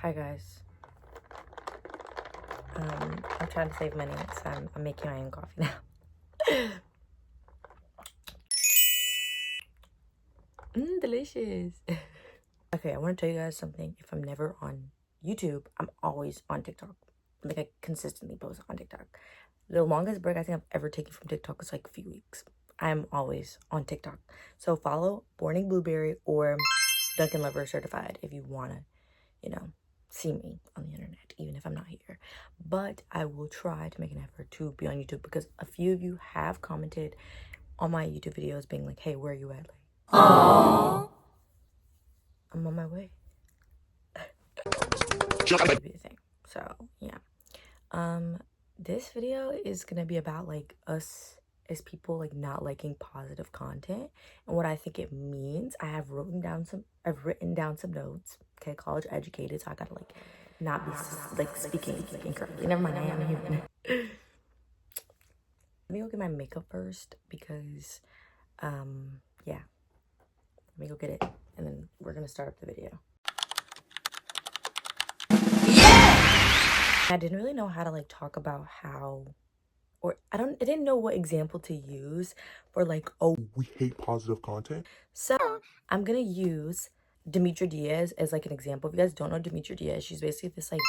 Hi guys. I'm trying to save money, so I'm making my own coffee now. Delicious. Okay, I want to tell you guys something. If I'm never on YouTube, I'm always on TikTok. Like, I consistently post on TikTok. The longest break I think I've ever taken from TikTok is like a few weeks. I'm always on TikTok. So follow Borning Blueberry or Dunkin' Lover Certified if you want to, see me on the internet, even if I'm not here. But I will try to make an effort to be on YouTube because a few of you have commented on my YouTube videos being like, hey, where are you at? Like, aww. I'm on my way. Be the thing. So yeah. This video is gonna be about like us as people like not liking positive content and what I think it means. I've written down some notes. Okay, college educated, so I gotta like not be like speaking correctly. Never mind, I am a human. Let me go get my makeup first because yeah. Let me go get it and then we're gonna start up the video. I didn't really know how to like talk about how, or I didn't know what example to use for like, oh, we hate positive content. So I'm gonna use Demetra Dias as like an example. If you guys don't know Demetra Dias, she's basically this like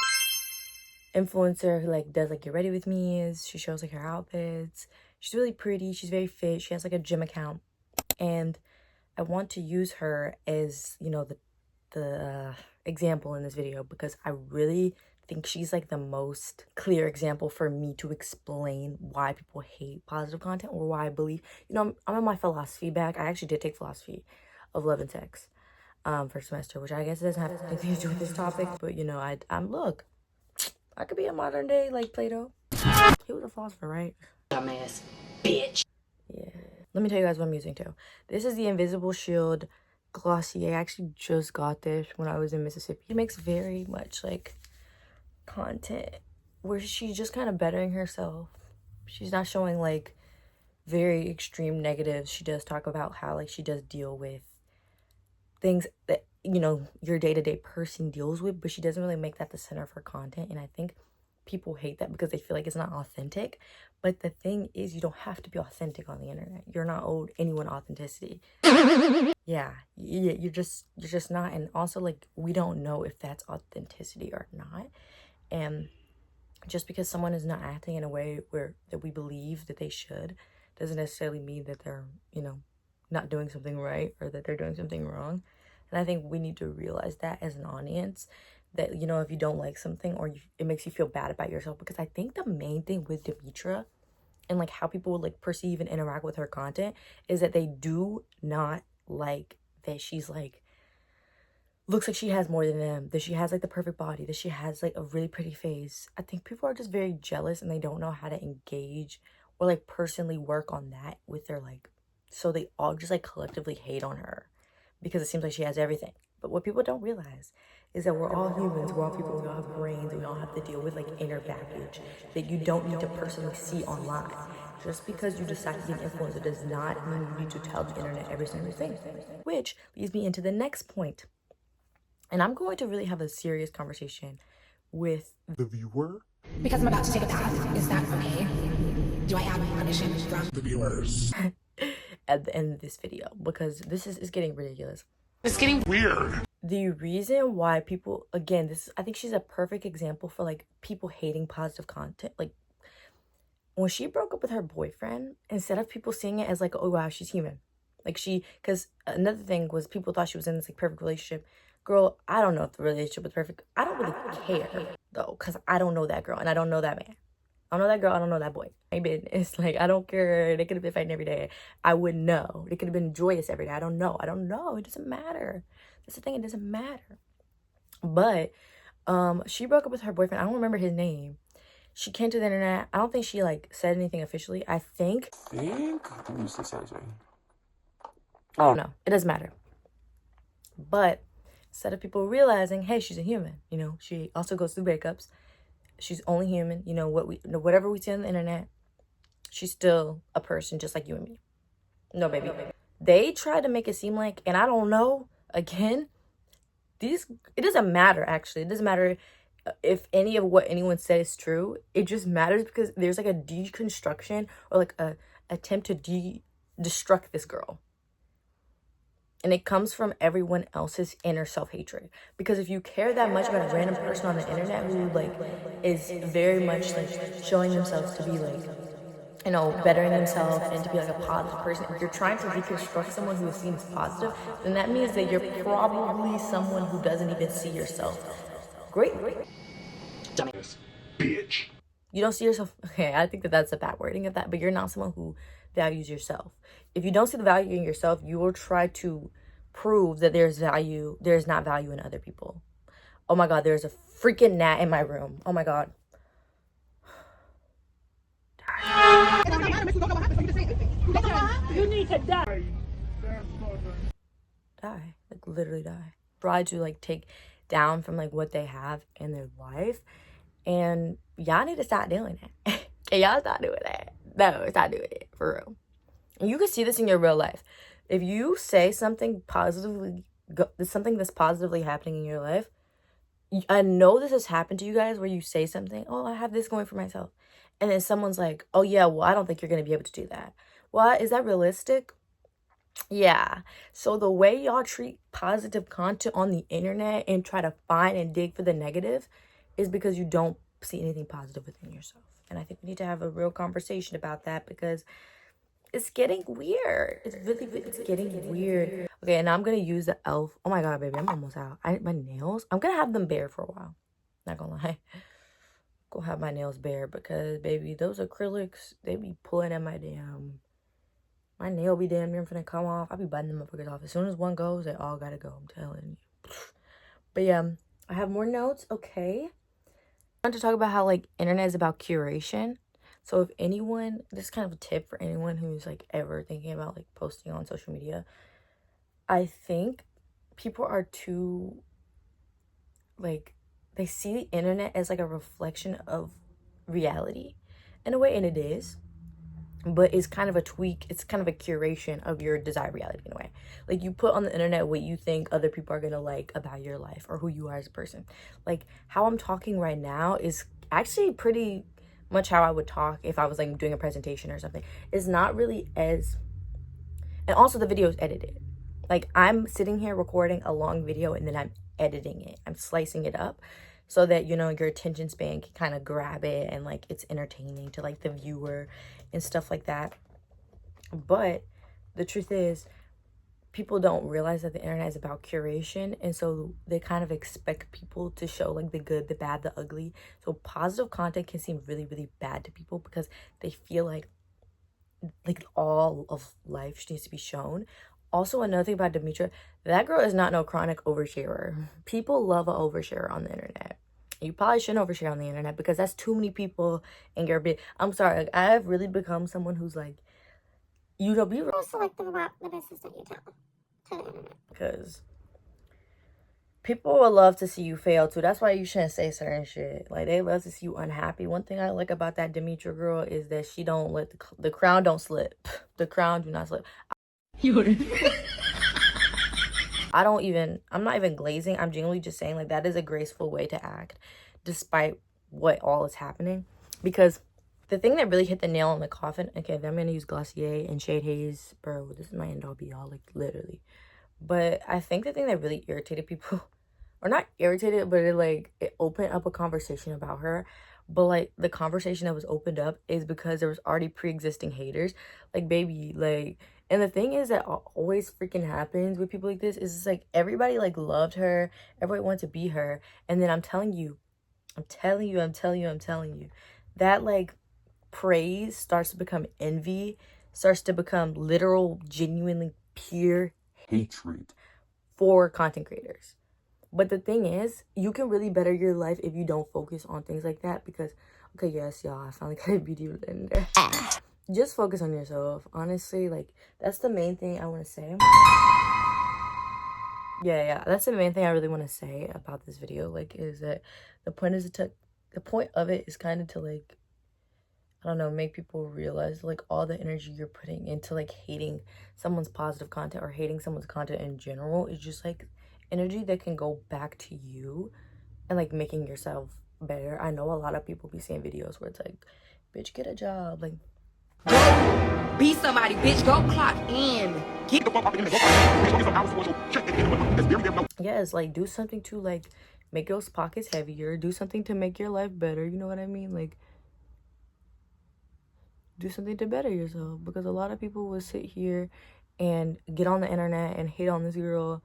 influencer who like does like Get Ready With Me's. She shows like her outfits. She's really pretty. She's very fit. She has like a gym account, and I want to use her as, you know, the example in this video because I really think she's like the most clear example for me to explain why people hate positive content or why I believe, you know, I'm on my philosophy back. I actually did take philosophy of love and sex first semester, which I guess doesn't have anything to do with this topic, but you know, I'm look, I could be a modern day like Plato. He was a philosopher, right? Dumbass bitch. Yeah. Let me tell you guys what I'm using too. This is the Invisible Shield Glossier. I actually just got this when I was in Mississippi. She makes very much like content where she's just kind of bettering herself. She's not showing like very extreme negatives. She does talk about how like she does deal with things that, you know, your day-to-day person deals with, but she doesn't really make that the center of her content. And I think people hate that because they feel like it's not authentic. But the thing is, you don't have to be authentic on the internet. You're not owed anyone authenticity. Yeah, you're just not. And also, like, we don't know if that's authenticity or not. And just because someone is not acting in a way that we believe that they should doesn't necessarily mean that they're, you know, not doing something right or that they're doing something wrong. And I think we need to realize that as an audience, that, you know, if you don't like something or it makes you feel bad about yourself, because I think the main thing with Demetra and like how people would like perceive and interact with her content is that they do not like that she's like looks like she has more than them, that she has like the perfect body, that she has like a really pretty face. I think people are just very jealous and they don't know how to engage or like personally work on that with their like, so they all just like collectively hate on her because it seems like she has everything. But what people don't realize is that we're all humans, we're all people, we all have brains, and we all have to deal with like inner baggage that you don't need to personally see online. Just because you decide to be an influencer does not mean you need to tell the internet every single thing. Which leads me into the next point. And I'm going to really have a serious conversation with the viewer. Because I'm about to take a bath. Is that okay? Do I have permission from the viewers? At the end of this video, because this is getting ridiculous. It's getting weird. The reason why people, again, I think she's a perfect example for like people hating positive content. Like when she broke up with her boyfriend, instead of people seeing it as like, oh wow, she's human. Like because another thing was people thought she was in this like perfect relationship. Girl, I don't know if the relationship was perfect. I don't really care, though, because I don't know that girl, and I don't know that man. I don't know that girl, I don't know that boy. Maybe it's like, I don't care. They could have been fighting every day. I wouldn't know. They could have been joyous every day. I don't know. It doesn't matter. That's the thing, it doesn't matter. But she broke up with her boyfriend. I don't remember his name. She came to the internet. I don't think she, like, said anything officially. I think you said something. Oh. No, it doesn't matter. But instead of people realizing, hey, she's a human, you know, she also goes through breakups. She's only human, you know, whatever we see on the internet, she's still a person just like you and me. No, baby. They tried to make it seem like, and I don't know, again, it doesn't matter, actually. It doesn't matter if any of what anyone said is true. It just matters because there's like a deconstruction or like a attempt to destruct this girl. And it comes from everyone else's inner self-hatred. Because if you care that much about a random person on the internet who like is very much like showing themselves to be like, you know, bettering themselves and to be like a positive person, if you're trying to deconstruct someone who is seen as positive, then that means that you're probably someone who doesn't even see yourself greatly. Dumbass bitch. You don't see yourself, okay, I think that that's a bad wording of that, but you're not someone who values yourself. If you don't see the value in yourself, you will try to prove that there's not value in other people. Oh my God, there's a freaking gnat in my room. Oh my God. You need to die. Die, like literally die. Try to like take down from like what they have in their life, and y'all need to stop doing that. Okay, y'all stop doing that. No, stop doing it, for real. And you can see this in your real life. If you say something positively, something that's positively happening in your life, I know this has happened to you guys where you say something, oh, I have this going for myself, and then someone's like, oh yeah, well, I don't think you're gonna be able to do that. What, is that realistic? Yeah. So the way y'all treat positive content on the internet and try to find and dig for the negative is because you don't see anything positive within yourself. And I think we need to have a real conversation about that because it's getting weird. It's getting weird. Okay, and I'm gonna use the elf. Oh my God, baby, I'm almost out. My nails, I'm gonna have them bare for a while. Not gonna lie. Go have my nails bare because, baby, those acrylics, they be pulling at my nail be damn near finna come off. I be biting them motherfuckers off. As soon as one goes, they all gotta go. I'm telling you. But yeah, I have more notes. Okay. I want to talk about how like internet is about curation. So if anyone, this is kind of a tip for anyone who's like ever thinking about like posting on social media. I think people are too like, they see the internet as like a reflection of reality in a way, and it is. But it's kind of a tweak, it's kind of a curation of your desired reality in a way. Like, you put on the internet what you think other people are gonna like about your life or who you are as a person. Like, how I'm talking right now is actually pretty much how I would talk if I was like doing a presentation or something. It's not really as, and also the video is edited. Like, I'm sitting here recording a long video and then I'm editing it. I'm slicing it up so that, you know, your attention span can kind of grab it and like it's entertaining to like the viewer and stuff like that. But the truth is, people don't realize that the internet is about curation, and so they kind of expect people to show like the good, the bad, the ugly. So positive content can seem really, really bad to people because they feel like all of life needs to be shown. Also, another thing about Demetra, that girl is not no chronic oversharer. People love an oversharer on the internet. You probably shouldn't overshare on the internet because that's too many people in your bit. I'm sorry, like, I have really become someone who's like, you know, be real selective about the business that you tell to the internet. Because people will love to see you fail too. That's why you shouldn't say certain shit. Like, they love to see you unhappy. One thing I like about that Demetra girl is that she don't let the crown don't slip. The crown do not slip. I'm not even glazing. I'm genuinely just saying, like, that is a graceful way to act despite what all is happening. Because the thing that really hit the nail on the coffin, okay, I'm gonna use Glossier and Shade Haze, bro, this is my end all be all, like, literally. But I think the thing that really irritated people, or not irritated, but it opened up a conversation about her. But like, the conversation that was opened up is because there was already pre-existing haters. Like, baby, like, and the thing is that always freaking happens with people like this is it's like everybody like loved her, everybody wanted to be her, and then I'm telling you, that like praise starts to become envy, starts to become literal, genuinely pure Hatred. for content creators. But the thing is, you can really better your life if you don't focus on things like that. Because, okay, yes, y'all, I finally got a beauty in there. Just focus on yourself. Honestly, like, that's the main thing I want to say. Yeah, that's the main thing I really want to say about this video. Like, is that the point of it is kind of to, like, I don't know, make people realize, like, all the energy you're putting into, like, hating someone's positive content or hating someone's content in general is just, like, energy that can go back to you and like making yourself better. I know a lot of people be seeing videos where it's like, bitch, get a job, like, Be somebody, bitch. Go clock in. Get yes, like do something to like make those pockets heavier, do something to make your life better, you know what I mean? Like, do something to better yourself, because a lot of people will sit here and get on the internet and hate on this girl,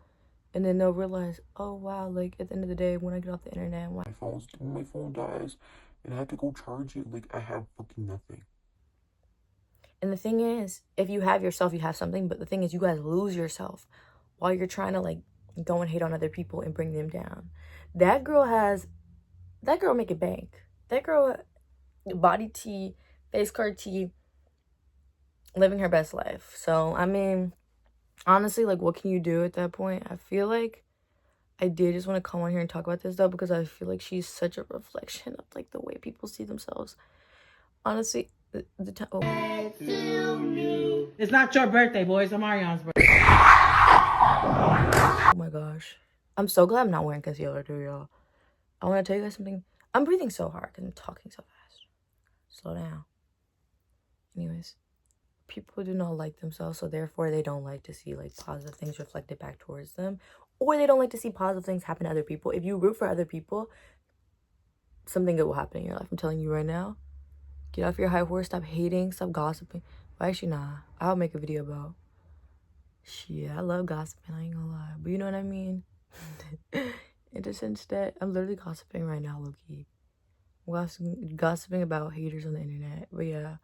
and then they'll realize, oh wow, like at the end of the day, when I get off the internet, My phone dies and I have to go charge it. Like, I have fucking nothing. and the thing is, if you have yourself, you have something, but the thing is, you guys lose yourself while you're trying to like go and hate on other people and bring them down. That girl make it bank. That girl, body tea, face card tea, living her best life. So I mean, honestly, like, what can you do at that point? I feel like I did just want to come on here and talk about this though, because I feel like she's such a reflection of like the way people see themselves. Honestly, the time. Oh. It's not your birthday, boys. It's Marion's birthday. Oh my gosh, I'm so glad I'm not wearing concealer too, y'all. I want to tell you guys something. I'm breathing so hard because I'm talking so fast. Slow down. Anyways, people do not like themselves, so therefore they don't like to see like positive things reflected back towards them, or they don't like to see positive things happen to other people. If you root for other people, something good will happen in your life. I'm telling you right now. Get off your high horse, stop hating, stop gossiping. Well, actually, nah, I'll make a video about shit. I love gossiping, I ain't gonna lie, but you know what I mean. In the sense that I'm literally gossiping right now, low-key. Gossiping about haters on the internet. But yeah,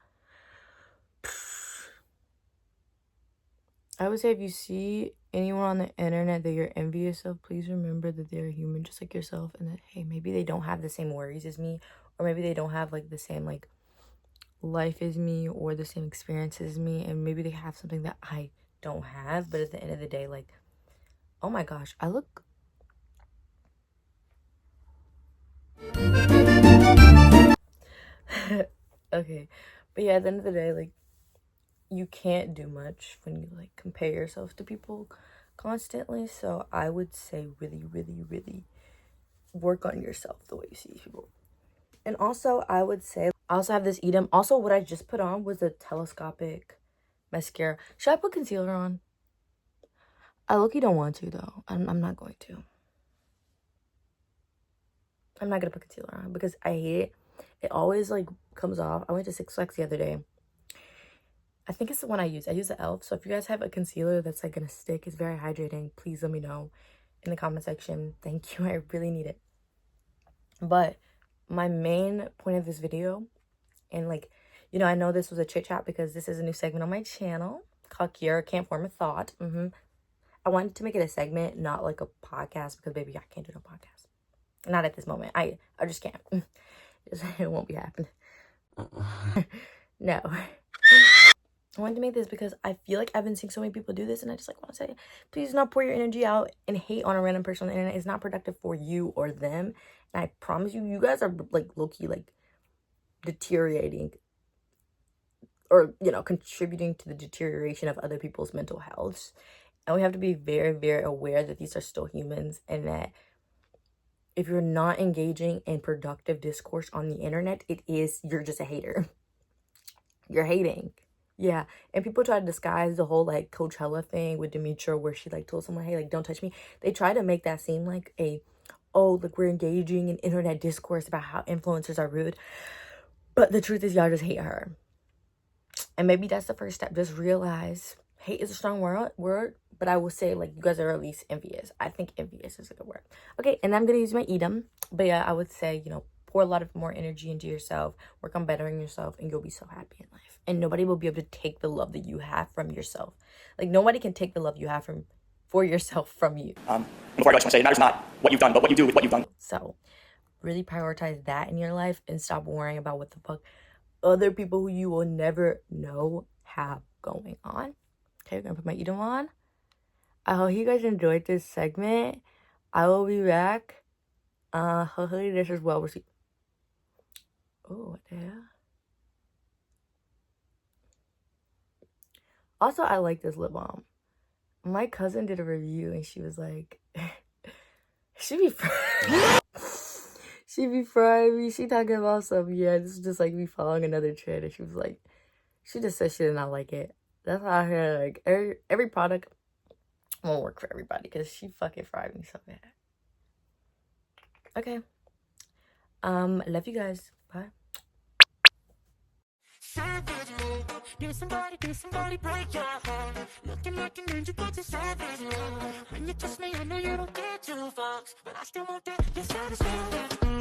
I would say if you see anyone on the internet that you're envious of, please remember that they're human just like yourself, and that, hey, maybe they don't have the same worries as me, or maybe they don't have like the same like life as me or the same experiences as me, and maybe they have something that I don't have. But at the end of the day, like, oh my gosh, I look okay, but yeah, at the end of the day, like, you can't do much when you like compare yourself to people constantly. So I would say really, really, really work on yourself the way you see people. And also, I would say, I also have this Edam. Also, what I just put on was a telescopic mascara. Should I put concealer on? I low-key don't want to though. I'm not going to. I'm not gonna put concealer on because I hate it. It always like comes off. I went to Six Flags the other day. I think it's the one I use. I use the e.l.f. So if you guys have a concealer that's like gonna stick, it's very hydrating, please let me know in the comment section. Thank you. I really need it. But my main point of this video, and like, you know, I know this was a chit chat because this is a new segment on my channel called Kiera Can't Form a Thought. I wanted to make it a segment, not like a podcast, because baby, I can't do no podcast. Not at this moment. I just can't. It won't be happening. No. I wanted to make this because I feel like I've been seeing so many people do this, and I just like want to say, please do not pour your energy out and hate on a random person on the internet. It's not productive for you or them. And I promise you, you guys are like low-key like deteriorating, or, you know, contributing to the deterioration of other people's mental health. And we have to be very, very aware that these are still humans, and that if you're not engaging in productive discourse on the internet, you're just a hater. You're hating. Yeah, and people try to disguise the whole like Coachella thing with Demetra, where she like told someone, hey, like, don't touch me. They try to make that seem like oh, look, we're engaging in internet discourse about how influencers are rude. But the truth is, y'all just hate her. And maybe that's the first step. Just realize hate is a strong word, but I will say, like, you guys are at least envious. I think envious is a good word. Okay, and I'm gonna use my Edam. But yeah, I would say, you know, pour a lot of more energy into yourself, work on bettering yourself, and you'll be so happy in life. And nobody will be able to take the love that you have from yourself. Like, nobody can take the love you have for yourself from you. Before I go, I just want to say, it matters not what you've done, but what you do with what you've done. So really prioritize that in your life and stop worrying about what the fuck other people who you will never know have going on. Okay, we're gonna put my Edam on. I hope you guys enjoyed this segment. I will be back. Hopefully this is well received. Oh, what the hell? Also, I like this lip balm. My cousin did a review and she was like, She be she be frying me. She talking about something. Yeah, this is just like me following another trend. And she was like, she just said she did not like it. That's why I hear like every product won't work for everybody because she fucking fried me so bad. Okay. Love you guys. Bye. Did somebody break your heart? Looking like an angel, but you're savage. When you touch me, I know you don't get two fucks, but I still want that. You're satisfied.